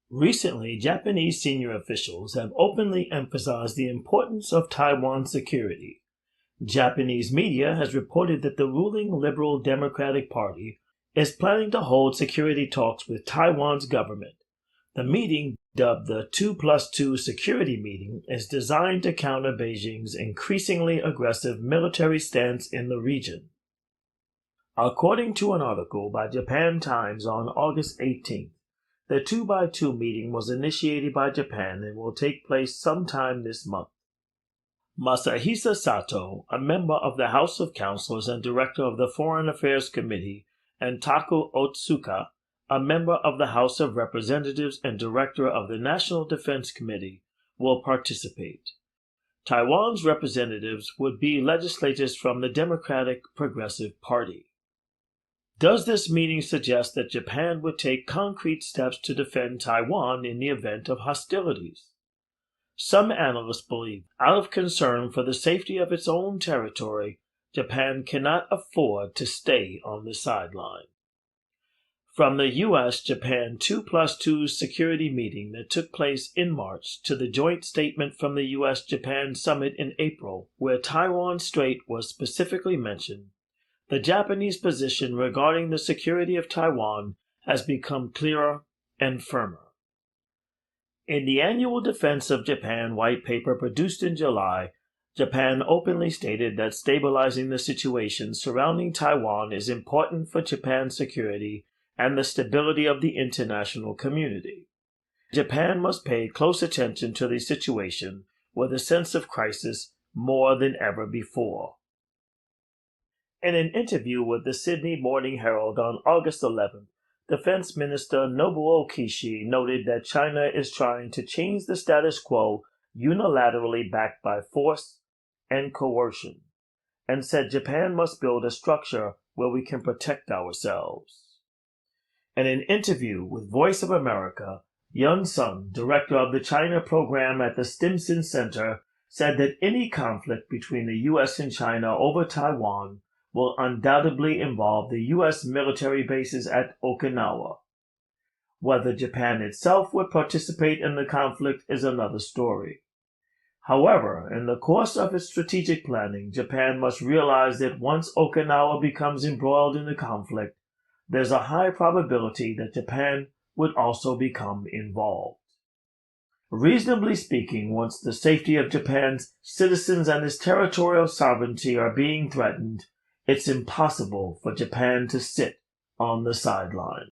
Recently, Japanese senior officials have openly emphasized the importance of Taiwan's security. Japanese media has reported that the ruling Liberal Democratic Party is planning to hold security talks with Taiwan's government. The meeting, dubbed the 2+2 security meeting, is designed to counter Beijing's increasingly aggressive military stance in the region. According to an article by Japan Times on August 18th, the 2x2 meeting was initiated by Japan and will take place sometime this month. Masahisa Sato, a member of the House of Councilors and director of the Foreign Affairs Committee, and Taku Otsuka, a member of the House of Representatives and director of the National Defense Committee, will participate. Taiwan's representatives would be legislators from the Democratic Progressive Party. Does this meeting suggest that Japan would take concrete steps to defend Taiwan in the event of hostilities? Some analysts believe, out of concern for the safety of its own territory, Japan cannot afford to stay on the sideline. From the U.S.-Japan 2+2 security meeting that took place in March to the joint statement from the U.S.-Japan summit in April, where Taiwan Strait was specifically mentioned, the Japanese position regarding the security of Taiwan has become clearer and firmer. In the annual Defense of Japan white paper produced in July, Japan openly stated that stabilizing the situation surrounding Taiwan is important for Japan's security and the stability of the international community. Japan must pay close attention to the situation with a sense of crisis more than ever before. In an interview with the Sydney Morning Herald on August 11th, Defense Minister Nobuo Kishi noted that China is trying to change the status quo unilaterally backed by force and coercion, and said Japan must build a structure where we can protect ourselves. In an interview with Voice of America, Yun Sun, director of the China program at the Stimson Center, said that any conflict between the U.S. and China over Taiwan will undoubtedly involve the U.S. military bases at Okinawa. Whether Japan itself would participate in the conflict is another story. However, in the course of its strategic planning, Japan must realize that once Okinawa becomes embroiled in the conflict, there's a high probability that Japan would also become involved. Reasonably speaking, once the safety of Japan's citizens and its territorial sovereignty are being threatened, it's impossible for Japan to sit on the sideline.